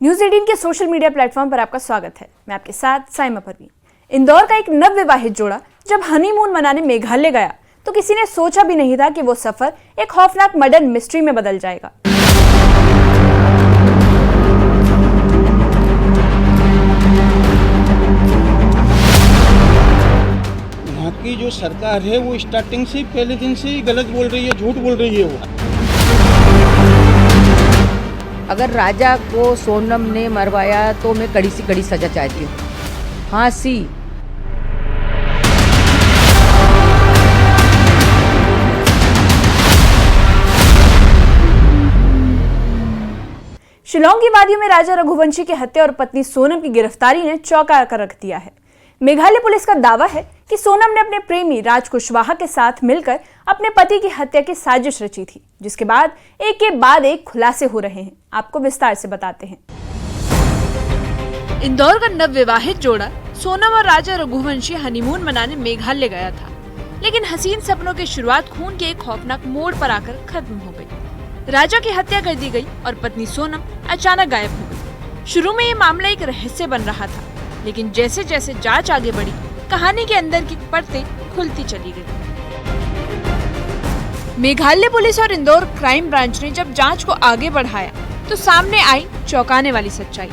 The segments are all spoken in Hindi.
न्यूज़ 18 के सोशल मीडिया प्लेटफॉर्म पर आपका स्वागत है। मैं आपके साथ साइमा परवीन। इंदौर का एक नवविवाहित जोड़ा जब हनीमून मनाने मेघालय गया तो किसी ने सोचा भी नहीं था कि वो सफर एक खौफनाक मर्डर मिस्ट्री में बदल जाएगा। यहाँ की जो सरकार है वो स्टार्टिंग से पहले दिन से ही गलत बोल रही है, झूठ बोल रही है। वो अगर राजा को सोनम ने मरवाया तो मैं कड़ी से कड़ी सजा चाहती हूँ, फांसी। शिलांग की वादियों में राजा रघुवंशी की हत्या और पत्नी सोनम की गिरफ्तारी ने चौंका कर रख दिया है। मेघालय पुलिस का दावा है कि सोनम ने अपने प्रेमी राज कुशवाहा के साथ मिलकर अपने पति की हत्या की साजिश रची थी, जिसके बाद एक के बाद एक खुलासे हो रहे हैं। आपको विस्तार से बताते हैं। इंदौर का नवविवाहित जोड़ा सोनम और राजा रघुवंशी हनीमून मनाने मेघालय गया था, लेकिन हसीन सपनों की शुरुआत खून के एक खौफनाक मोड़ पर आकर खत्म हो गई। राजा की हत्या कर दी गई और पत्नी सोनम अचानक गायब हो गई। शुरू में ये मामला एक रहस्य बन रहा था, लेकिन जैसे जैसे जांच आगे बढ़ी, कहानी के अंदर की परतें खुलती चली गई। मेघालय पुलिस और इंदौर क्राइम ब्रांच ने जब जांच को आगे बढ़ाया तो सामने आई चौंकाने वाली सच्चाई।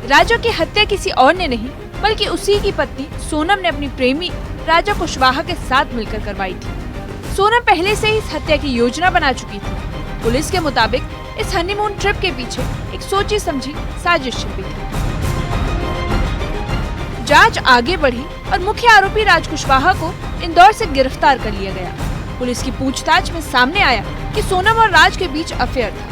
राजा की हत्या किसी और ने नहीं बल्कि उसी की पत्नी सोनम ने अपनी प्रेमी राजा कुशवाहा के साथ मिलकर करवाई थी। सोनम पहले से ही इस हत्या की योजना बना चुकी थी। पुलिस के मुताबिक इस हनीमून ट्रिप के पीछे एक सोची समझी साजिश छिपी थी। जांच आगे बढ़ी और मुख्य आरोपी राज कुशवाहा को इंदौर से गिरफ्तार कर लिया गया। पुलिस की पूछताछ में सामने आया कि सोनम और राज के बीच अफेयर था।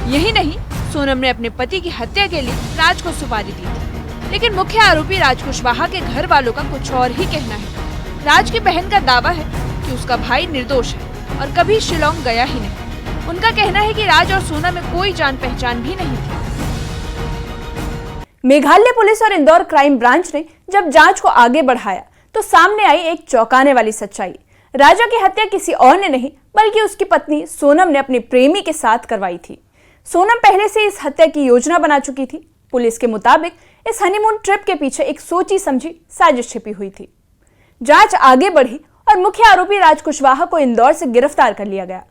यही नहीं, सोनम ने अपने पति की हत्या के लिए राज को सुपारी दी थी। लेकिन मुख्य आरोपी राज कुशवाहा के घर वालों का कुछ और ही कहना है। राज की बहन का दावा है कि उसका भाई निर्दोष है और कभी शिलांग गया ही नहीं। उनका कहना है कि राज और सोनम में कोई जान पहचान भी नहीं थी। मेघालय पुलिस और इंदौर क्राइम ब्रांच ने जब जांच को आगे बढ़ाया तो सामने आई एक चौंकाने वाली सच्चाई। राजा की हत्या किसी और ने नहीं बल्कि उसकी पत्नी सोनम ने अपने प्रेमी के साथ करवाई थी। सोनम पहले से इस हत्या की योजना बना चुकी थी। पुलिस के मुताबिक इस हनीमून ट्रिप के पीछे एक सोची समझी साजिश छिपी हुई थी। जांच आगे बढ़ी और मुख्य आरोपी राज कुशवाहा को इंदौर से गिरफ्तार कर लिया गया।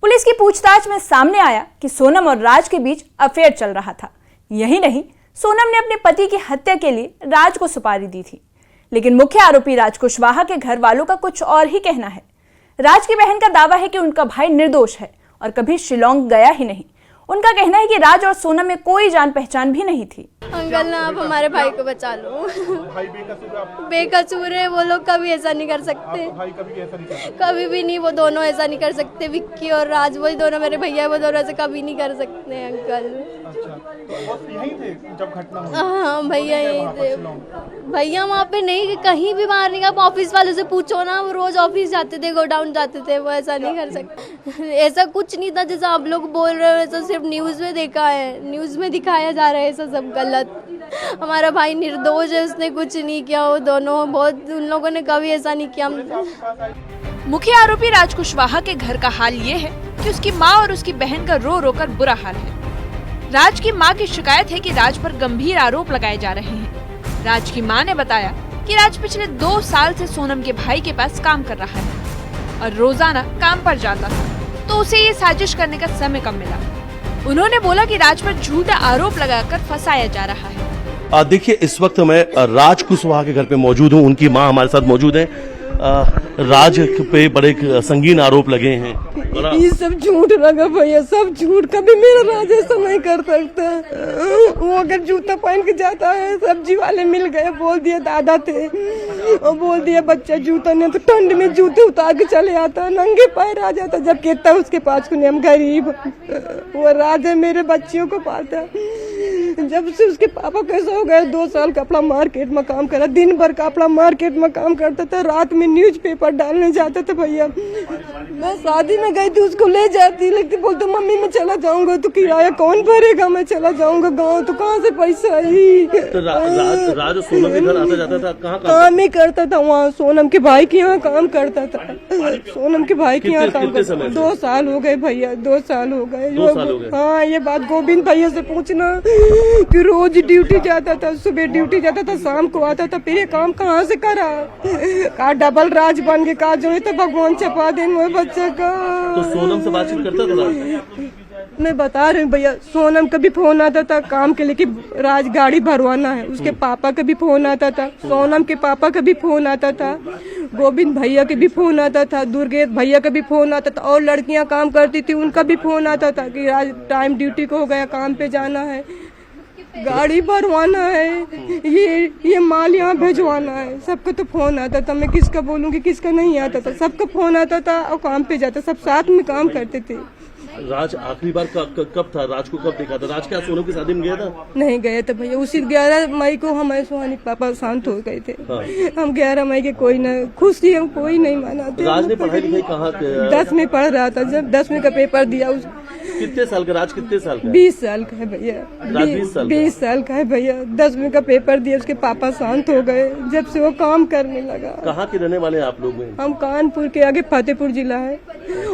पुलिस की पूछताछ में सामने आया कि सोनम और राज के बीच अफेयर चल रहा था। यही नहीं, सोनम ने अपने पति की हत्या के लिए राज को सुपारी दी थी। लेकिन मुख्य आरोपी राज कुशवाहा के घर वालों का कुछ और ही कहना है। राज की बहन का दावा है कि उनका भाई निर्दोष है और कभी शिलांग गया ही नहीं। उनका कहना है कि राज और सोनम में कोई जान पहचान भी नहीं थी। अंकल ना, आप हमारे भाई को बचा लो। भाई बेकसूर है, वो लोग कभी ऐसा नहीं कर सकते। भाई कभी ऐसा नहीं कर कभी भी नहीं, वो दोनों ऐसा नहीं कर सकते। विक्की और राज, वही दोनों मेरे भैया, वो दोनों ऐसे कभी नहीं कर सकते अंकल। अच्छा, तो बस यहीं थे जब घटना हुई? हाँ भैया यहीं थे। भैया वहाँ पे नहीं, कहीं भी बाहर नहीं। आप ऑफिस वालों से पूछो ना, वो रोज ऑफिस जाते थे, गोडाउन जाते थे। वो ऐसा नहीं कर सकते। ऐसा कुछ नहीं था जैसा आप लोग बोल रहे हो। ऐसा सिर्फ न्यूज़ में देखा है, न्यूज़ में दिखाया जा रहा है। ऐसा सब गलत। हमारा भाई निर्दोष है, उसने कुछ नहीं किया। वो दोनों बहुत, उन लोगों ने कभी ऐसा नहीं किया। मुख्य आरोपी राज कुशवाहा के घर का हाल ये है कि उसकी माँ और उसकी बहन का रो रो कर बुरा हाल है। राज की माँ की शिकायत है कि राज पर गंभीर आरोप लगाए जा रहे हैं। राज की माँ ने बताया कि राज पिछले 2 साल से सोनम के भाई के पास काम कर रहा है और रोजाना काम पर जाता था, तो उसे ये साजिश करने का समय कम मिला। उन्होंने बोला कि राज पर झूठा आरोप लगाकर फंसाया जा रहा है। देखिए, इस वक्त मैं राज कुशवाहा के घर पे मौजूद हूँ। उनकी मां हमारे साथ मौजूद है। राज पे बड़े संगीन आरोप लगे हैं। ये सब झूठ लगा भैया, सब झूठ। कभी मेरा राज ऐसा नहीं कर सकता। वो अगर जूता पहन के जाता है, सब्जी वाले मिल गए, बोल दिया दादा थे, और बोल दिया बच्चा जूता नहीं, तो ठंड में जूते उतार के चले आता, नंगे पैर आ जाता। जब कहता उसके पास को हम गरीब, वो राज है, मेरे बच्चियों को पालता। जब से उसके पापा कैसा हो गए, 2 साल कपड़ा मार्केट में काम करा, दिन भर कपड़ा मार्केट में काम करता था, रात में न्यूज़पेपर डालने जाता था। भैया मैं शादी में गई थी, उसको ले जाती, लेकिन बोलते मम्मी मैं चला जाऊंगा, तो किराया कौन भरेगा, मैं चला जाऊंगा गाँव, तो कहाँ से पैसा आई। तो राज सोनम के घर आता जाता था, कहाँ काम ही करता था वहाँ, सोनम के भाई के यहाँ काम करता था। सोनम के भाई के यहाँ काम करता। 2 साल हो गए भैया, 2 साल हो गए। हाँ, ये बात गोविंद भैया से पूछना। कि रोज ड्यूटी जाता था, सुबह ड्यूटी जाता था, शाम को आता था, फिर ये काम कहाँ से करा। का डबल राज बन के का जो है तो भगवान छपा दे मोए बच्चे का। तो सोनम से बातचीत करता था राज? मैं बता रही हूँ भैया, सोनम का भी फोन आता था काम के लिए कि राज गाड़ी भरवाना है, उसके पापा का भी फोन आता था, सोनम के पापा का भी फोन आता था, गोविंद भैया के भी फोन आता था, दुर्गेश भैया का भी फोन आता था, और लड़कियां काम करती थी उनका भी फोन आता था कि आज टाइम ड्यूटी को हो गया, काम पे जाना है, गाड़ी भरवाना है, ये माल यहाँ भेजवाना है। सबका तो फोन आता था, मैं किसका बोलूँगी किसका नहीं आता था, सबका फोन आता था और काम पे जाता, सब साथ में काम करते थे। राज आखिरी बार कब था? राज को कब देखा था? राज क्या सोनम की शादी में गया था? नहीं गए थे भैया, उसी 11 मई को हमारे सुहानी पापा शांत हो गए थे। हाँ। हम 11 मई के कोई न खुशी हम कोई नहीं मनाते। राज ने पढ़ाई लिखाई कहाँ? 10 में पढ़ रहा था, जब 10वीं का पेपर दिया। कितने साल का राज? कितने साल का? 20 साल का है भैया। 20 साल का है भैया। 10वीं का पेपर दिया, उसके पापा शांत हो गए जब से वो काम करने लगा। कहाँ के रहने वाले हैं आप लोग? हम कानपुर के आगे फतेहपुर जिला है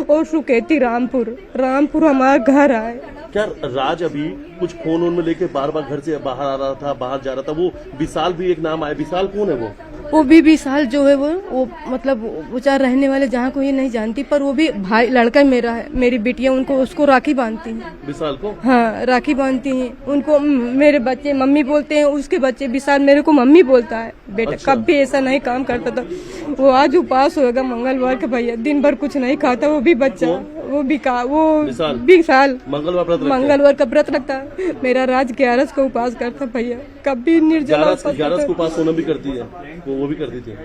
और सुकेती रामपुर हमारा घर है। क्या राज अभी कुछ फोन में लेके बार बार घर से बाहर आ रहा था, बाहर जा रहा था? वो विशाल भी एक नाम आया, विशाल कौन है? वो भी विशाल जो है वो मतलब वो चार रहने वाले जहाँ को ये नहीं जानती, पर वो भी भाई लड़का मेरा है, मेरी बेटियां उसको राखी बांधती हैं। विशाल को? हाँ, राखी बांधती हैं उनको। मेरे बच्चे मम्मी बोलते हैं, उसके बच्चे विशाल मेरे को मम्मी बोलता है। बेटा अच्छा। कभी ऐसा नहीं काम करता था। वो आज उपास होगा मंगलवार का भैया, दिन भर कुछ नहीं खाता। वो भी बच्चा वो विशाल मंगलवार का व्रत रखता है। मेरा राज 11 को उपास करता भैया, कभी निर्जला 11 को उपास सोनम भी करती है, वो भी करती थी।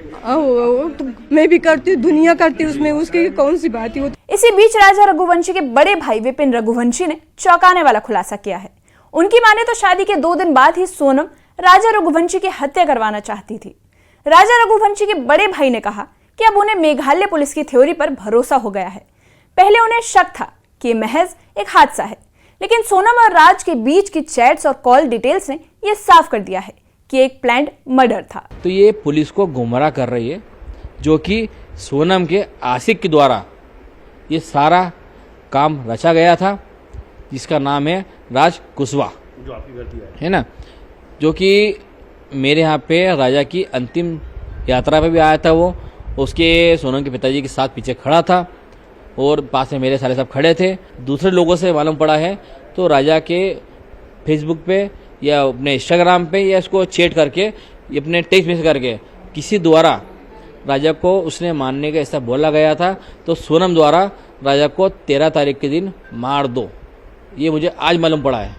तो मैं भी करती, दुनिया करती, उसमें उसकी कौन सी बात है। इसी बीच राजा रघुवंशी के बड़े भाई विपिन रघुवंशी ने चौंकाने वाला खुलासा किया है। उनकी माने तो शादी के 2 दिन बाद ही सोनम राजा रघुवंशी की हत्या करवाना चाहती थी। राजा रघुवंशी के बड़े भाई ने कहा कि अब उन्हें मेघालय पुलिस की थ्योरी पर भरोसा हो गया है। पहले उन्हें शक था कि ये महज एक हादसा है, लेकिन सोनम और राज के बीच की चैट्स और कॉल डिटेल्स ने यह साफ कर दिया है कि एक प्लान्ड मर्डर था। तो ये पुलिस को गुमराह कर रही है, जो कि सोनम के आशिक के द्वारा ये सारा काम रचा गया था, जिसका नाम है राज कुशवाहा, जो आपकी गलती है ना, जो कि मेरे यहाँ पे राजा की अंतिम यात्रा पे भी आया था। वो उसके सोनम के पिताजी के साथ पीछे खड़ा था और पास में मेरे साले साहब खड़े थे। दूसरे लोगों से मालूम पड़ा है तो राजा के फेसबुक पे या अपने इंस्टाग्राम पे या इसको चैट करके अपने टेक्स्ट मैसेज करके किसी द्वारा राजा को उसने मारने का ऐसा बोला गया था। तो सोनम द्वारा राजा को 13 तारीख के दिन मार दो, ये मुझे आज मालूम पड़ा है।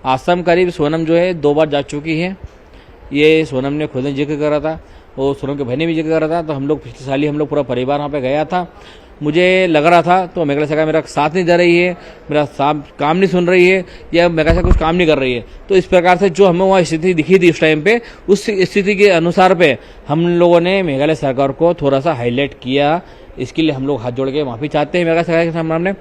आसाम करीब सोनम जो है 2 बार जा चुकी है। ये सोनम ने खुद ने जिक्र करा था और सोनम के भाई ने भी जिक्र करा था। तो हम लोग पिछले साल ही हम लोग पूरा परिवार वहाँ पे गया था। मुझे लग रहा था तो मेघालय सरकार मेरा साथ नहीं दे रही है, मेरा काम नहीं सुन रही है, या मेघालय सरकार कुछ काम नहीं कर रही है। तो इस प्रकार से जो हमें वहाँ स्थिति दिखी थी उस टाइम पे, उस स्थिति के अनुसार पे हम लोगों ने मेघालय सरकार को थोड़ा सा हाईलाइट किया। इसके लिए हम लोग हाथ जोड़ के माफ़ी चाहते हैं मेघालय सरकार के सामने,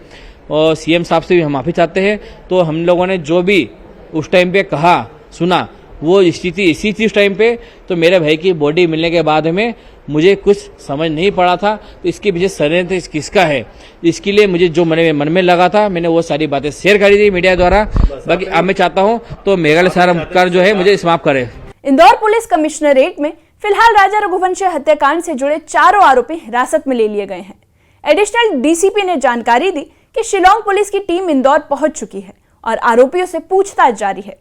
और सीएम साहब से भी हम माफ़ी चाहते हैं। तो हम लोगों ने जो भी उस टाइम पे कहा सुना, वो स्थिति इसी थी उस टाइम पे। तो मेरे भाई की बॉडी मिलने के बाद में मुझे कुछ समझ नहीं पड़ा था, तो इसके पीछे षड्यंत्र किसका है, इसके लिए मुझे जो मन में लगा था मैंने वो सारी बातें शेयर करी थी मीडिया द्वारा। बाकी अब मैं चाहता हूँ तो मेघालय सरकार जो है मुझे समाप्त करे। इंदौर पुलिस कमिश्नरेट में फिलहाल राजा रघुवंशी हत्याकांड से जुड़े 4 आरोपी हिरासत में ले लिए गए हैं। एडिशनल डीसीपी ने जानकारी दी कि शिलोंग पुलिस की टीम इंदौर पहुंच चुकी है और आरोपियों से पूछताछ जारी है।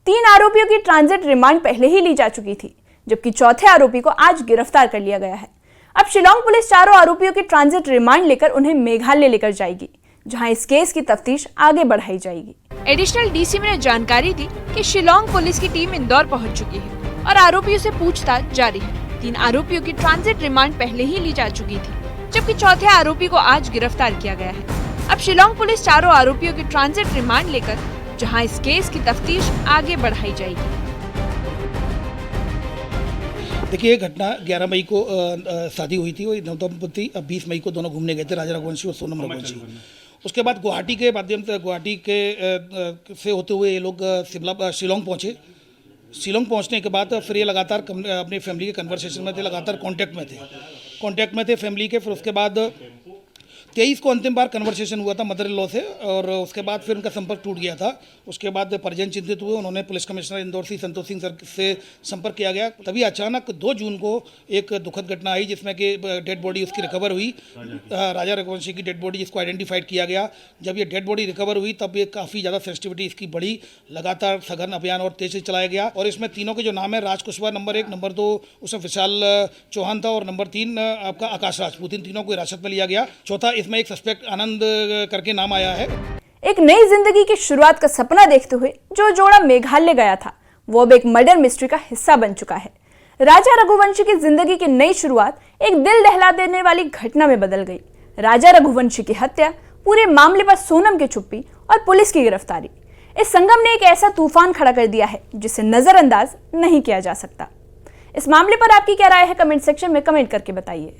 3 आरोपियों की ट्रांजिट रिमांड पहले ही ली जा चुकी थी, जबकि चौथे आरोपी को आज गिरफ्तार कर लिया गया है। अब शिलोंग पुलिस 4 आरोपियों की ट्रांजिट रिमांड लेकर उन्हें मेघालय लेकर जाएगी, जहां इस केस की तफ्तीश आगे बढ़ाई जाएगी। एडिशनल डीसीपी ने जानकारी दी कि शिलोंग पुलिस की टीम इंदौर पहुंच चुकी है और आरोपियों से पूछताछ जारी है। 3 आरोपियों की ट्रांजिट रिमांड पहले ही ली जा चुकी थी, जबकि चौथे आरोपी को आज गिरफ्तार किया गया है। अब शिलोंग पुलिस 4 आरोपियों की ट्रांजिट रिमांड लेकर जहां इस केस की तफ्तीश आगे बढ़ाई जाएगी। देखिए, ये घटना 11 मई को शादी हुई थी। वो नवदंपति 20 मई को दोनों घूमने गए थे, राजा रघुवंशी और सोनम रघुवंशी। उसके बाद गुवाहाटी के माध्यम से से होते हुए ये लोग शिलोंग पहुँचे। शिलोंग पहुँचने के बाद फिर ये लगातार अपनी फैमिली के कन्वर्सेशन में थे, लगातार कांटेक्ट में थे फैमिली के। फिर उसके बाद 23 को अंतिम बार कन्वर्सेशन हुआ था मदर इन लॉ से, और उसके बाद फिर उनका संपर्क टूट गया था। उसके बाद परिजन चिंतित हुए, उन्होंने police commissioner Indore Shri Santosh Singh sir से संपर्क किया गया। तभी अचानक 2 जून को एक दुखद घटना आई जिसमें कि डेड बॉडी उसकी रिकवर हुई, राजा रघुवंशी की डेड बॉडी, जिसको आइडेंटिफाइड किया गया। जब ये डेड बॉडी रिकवर हुई तब ये काफ़ी ज़्यादा सेंसिटिविटी इसकी बढ़ी, लगातार सघन अभियान और तेज से चलाया गया। और इसमें तीनों के जो नाम है, राज कुशवाहा नंबर 1, नंबर 2 उसमें विशाल चौहान था, और नंबर 3 आपका आकाश राजपूत, इन तीनों को हिरासत में लिया गया। चौथा इसमें एक सस्पेक्ट आनंद करके नाम आया है। एक नई जिंदगी की शुरुआत का सपना देखते हुए जो जोड़ा मेघालय गया था वो अब एक मर्डर मिस्ट्री का हिस्सा बन चुका है। राजा रघुवंशी की जिंदगी की नई शुरुआत एक दिल दहला देने वाली घटना में बदल गई। राजा रघुवंशी की हत्या, पूरे मामले पर सोनम की चुप्पी और पुलिस की गिरफ्तारी, इस संगम ने एक ऐसा तूफान खड़ा कर दिया है जिसे नजरअंदाज नहीं किया जा सकता। इस मामले पर आपकी क्या राय है, कमेंट सेक्शन में कमेंट करके बताइए।